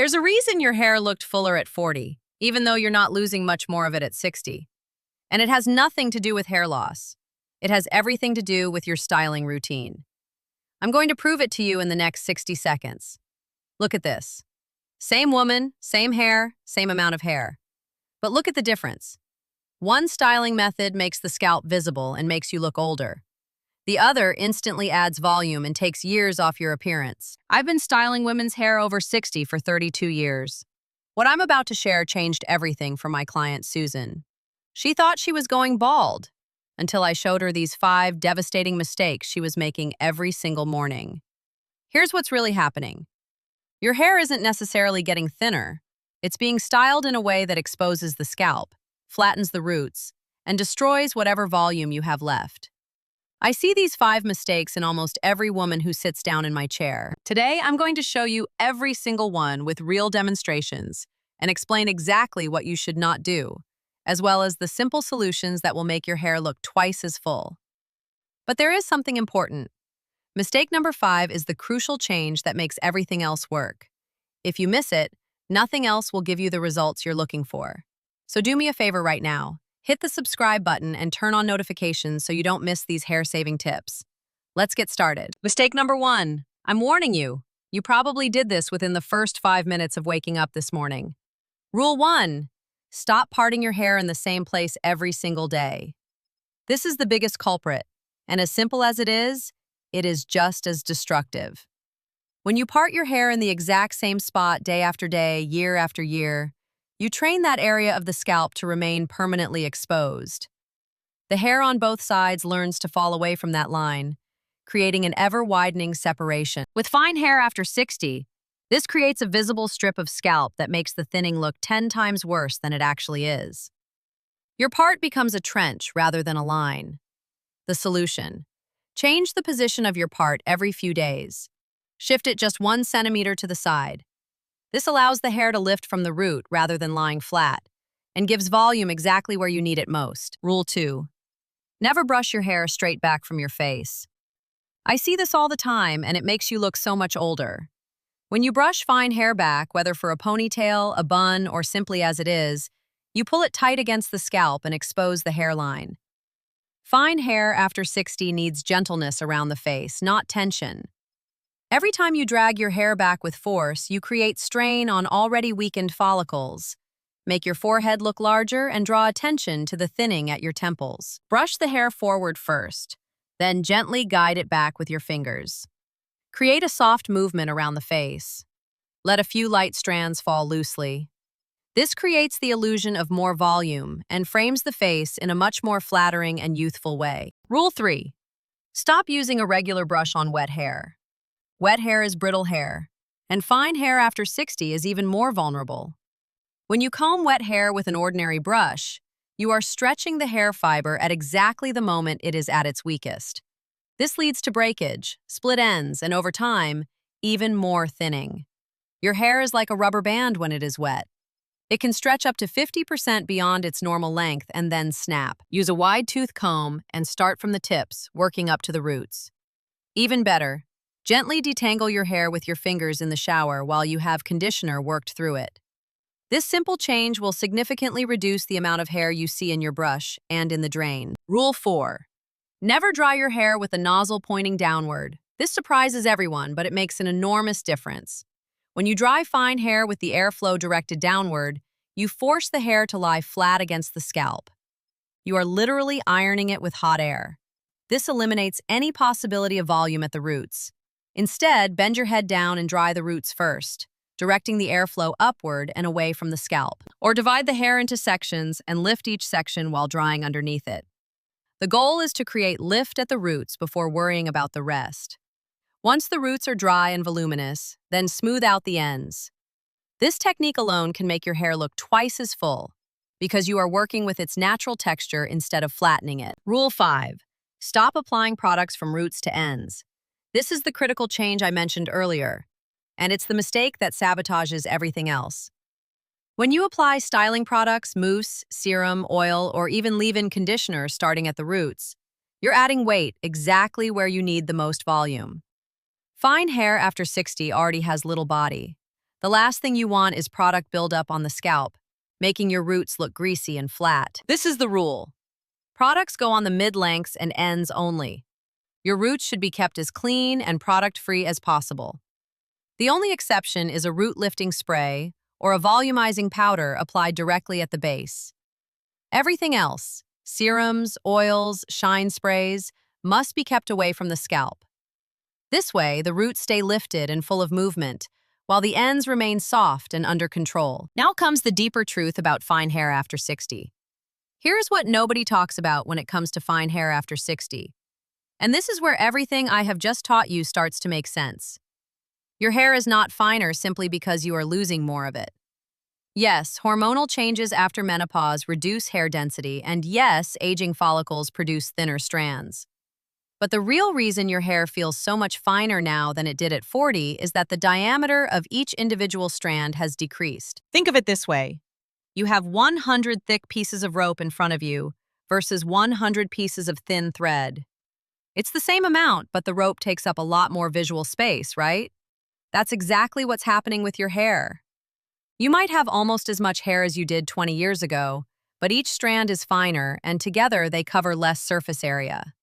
There's a reason your hair looked fuller at 40, even though you're not losing much more of it at 60. And it has nothing to do with hair loss. It has everything to do with your styling routine. I'm going to prove it to you in the next 60 seconds. Look at this. Same woman, same hair, same amount of hair. But look at the difference. One styling method makes the scalp visible and makes you look older. The other instantly adds volume and takes years off your appearance. I've been styling women's hair over 60 for 32 years. What I'm about to share changed everything for my client, Susan. She thought she was going bald until I showed her these 5 devastating mistakes she was making every single morning. Here's what's really happening. Your hair isn't necessarily getting thinner. It's being styled in a way that exposes the scalp, flattens the roots, and destroys whatever volume you have left. I see these 5 mistakes in almost every woman who sits down in my chair. Today, I'm going to show you every single one with real demonstrations and explain exactly what you should not do, as well as the simple solutions that will make your hair look twice as full. But there is something important. Mistake number 5 is the crucial change that makes everything else work. If you miss it, nothing else will give you the results you're looking for. So do me a favor right now. Hit the subscribe button and turn on notifications so you don't miss these hair-saving tips. Let's get started. Mistake number 1. I'm warning you. You probably did this within the first 5 minutes of waking up this morning. Rule 1. Stop parting your hair in the same place every single day. This is the biggest culprit, and as simple as it is just as destructive. When you part your hair in the exact same spot day after day, year after year, you train that area of the scalp to remain permanently exposed. The hair on both sides learns to fall away from that line, creating an ever-widening separation. With fine hair after 60, this creates a visible strip of scalp that makes the thinning look 10 times worse than it actually is. Your part becomes a trench rather than a line. The solution: change the position of your part every few days. Shift it just 1 centimeter to the side. This allows the hair to lift from the root rather than lying flat, and gives volume exactly where you need it most. Rule 2. Never brush your hair straight back from your face. I see this all the time, and it makes you look so much older. When you brush fine hair back, whether for a ponytail, a bun, or simply as it is, you pull it tight against the scalp and expose the hairline. Fine hair after 60 needs gentleness around the face, not tension. Every time you drag your hair back with force, you create strain on already weakened follicles. Make your forehead look larger and draw attention to the thinning at your temples. Brush the hair forward first, then gently guide it back with your fingers. Create a soft movement around the face. Let a few light strands fall loosely. This creates the illusion of more volume and frames the face in a much more flattering and youthful way. Rule 3. Stop using a regular brush on wet hair. Wet hair is brittle hair, and fine hair after 60 is even more vulnerable. When you comb wet hair with an ordinary brush, you are stretching the hair fiber at exactly the moment it is at its weakest. This leads to breakage, split ends, and over time, even more thinning. Your hair is like a rubber band when it is wet. It can stretch up to 50% beyond its normal length and then snap. Use a wide-tooth comb and start from the tips, working up to the roots. Even better, gently detangle your hair with your fingers in the shower while you have conditioner worked through it. This simple change will significantly reduce the amount of hair you see in your brush and in the drain. Rule 4. Never dry your hair with the nozzle pointing downward. This surprises everyone, but it makes an enormous difference. When you dry fine hair with the airflow directed downward, you force the hair to lie flat against the scalp. You are literally ironing it with hot air. This eliminates any possibility of volume at the roots. Instead, bend your head down and dry the roots first, directing the airflow upward and away from the scalp. Or divide the hair into sections and lift each section while drying underneath it. The goal is to create lift at the roots before worrying about the rest. Once the roots are dry and voluminous, then smooth out the ends. This technique alone can make your hair look twice as full because you are working with its natural texture instead of flattening it. Rule 5. Stop applying products from roots to ends. This is the critical change I mentioned earlier, and it's the mistake that sabotages everything else. When you apply styling products, mousse, serum, oil, or even leave-in conditioner starting at the roots, you're adding weight exactly where you need the most volume. Fine hair after 60 already has little body. The last thing you want is product buildup on the scalp, making your roots look greasy and flat. This is the rule. Products go on the mid-lengths and ends only. Your roots should be kept as clean and product-free as possible. The only exception is a root-lifting spray or a volumizing powder applied directly at the base. Everything else, serums, oils, shine sprays, must be kept away from the scalp. This way, the roots stay lifted and full of movement, while the ends remain soft and under control. Now comes the deeper truth about fine hair after 60. Here's what nobody talks about when it comes to fine hair after 60. And this is where everything I have just taught you starts to make sense. Your hair is not finer simply because you are losing more of it. Yes, hormonal changes after menopause reduce hair density, and yes, aging follicles produce thinner strands. But the real reason your hair feels so much finer now than it did at 40 is that the diameter of each individual strand has decreased. Think of it this way. You have 100 thick pieces of rope in front of you versus 100 pieces of thin thread. It's the same amount, but the rope takes up a lot more visual space, right? That's exactly what's happening with your hair. You might have almost as much hair as you did 20 years ago, but each strand is finer, and together they cover less surface area.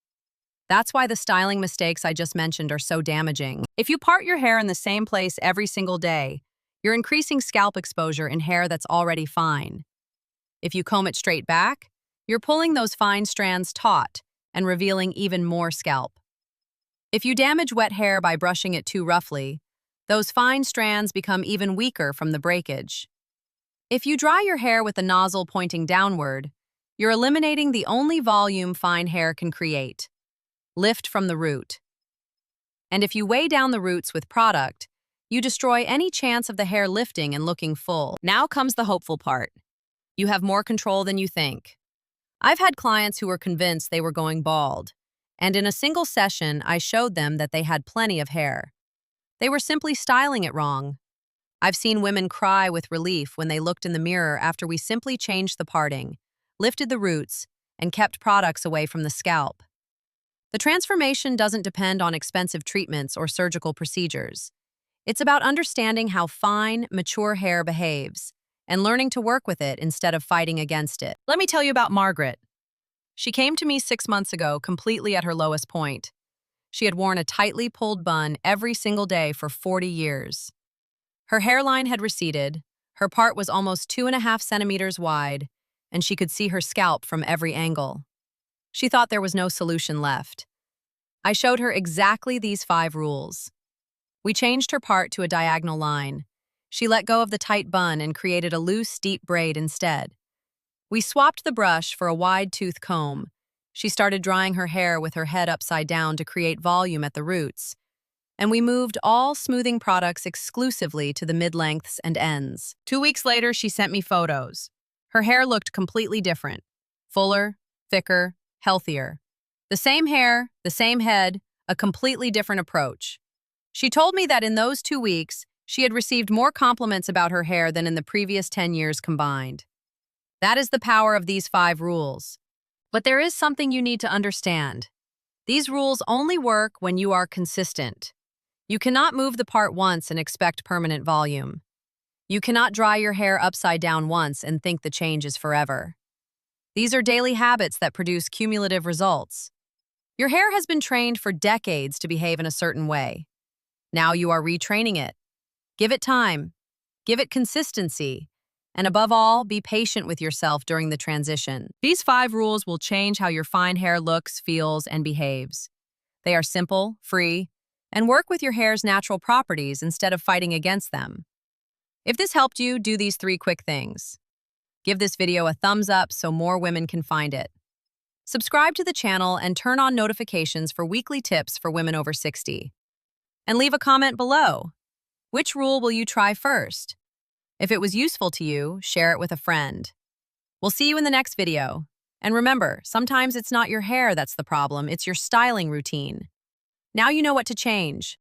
That's why the styling mistakes I just mentioned are so damaging. If you part your hair in the same place every single day, you're increasing scalp exposure in hair that's already fine. If you comb it straight back, you're pulling those fine strands taut and revealing even more scalp. If you damage wet hair by brushing it too roughly, those fine strands become even weaker from the breakage. If you dry your hair with the nozzle pointing downward, you're eliminating the only volume fine hair can create. Lift from the root. And if you weigh down the roots with product, you destroy any chance of the hair lifting and looking full. Now comes the hopeful part. You have more control than you think. I've had clients who were convinced they were going bald, and in a single session, I showed them that they had plenty of hair. They were simply styling it wrong. I've seen women cry with relief when they looked in the mirror after we simply changed the parting, lifted the roots, and kept products away from the scalp. The transformation doesn't depend on expensive treatments or surgical procedures. It's about understanding how fine, mature hair behaves and learning to work with it instead of fighting against it. Let me tell you about Margaret. She came to me 6 months ago completely at her lowest point. She had worn a tightly pulled bun every single day for 40 years. Her hairline had receded, her part was almost 2.5 centimeters wide, and she could see her scalp from every angle. She thought there was no solution left. I showed her exactly these 5 rules. We changed her part to a diagonal line. She let go of the tight bun and created a loose, deep braid instead. We swapped the brush for a wide-tooth comb. She started drying her hair with her head upside down to create volume at the roots. And we moved all smoothing products exclusively to the mid-lengths and ends. 2 weeks later, she sent me photos. Her hair looked completely different. Fuller, thicker, healthier. The same hair, the same head, a completely different approach. She told me that in those 2 weeks, she had received more compliments about her hair than in the previous 10 years combined. That is the power of these 5 rules. But there is something you need to understand. These rules only work when you are consistent. You cannot move the part once and expect permanent volume. You cannot dry your hair upside down once and think the change is forever. These are daily habits that produce cumulative results. Your hair has been trained for decades to behave in a certain way. Now you are retraining it. Give it time. Give it consistency. And above all, be patient with yourself during the transition. These 5 rules will change how your fine hair looks, feels, and behaves. They are simple, free, and work with your hair's natural properties instead of fighting against them. If this helped you, do these 3 quick things. Give this video a thumbs up so more women can find it. Subscribe to the channel and turn on notifications for weekly tips for women over 60. And leave a comment below. Which rule will you try first? If it was useful to you, share it with a friend. We'll see you in the next video. And remember, sometimes it's not your hair that's the problem, it's your styling routine. Now you know what to change.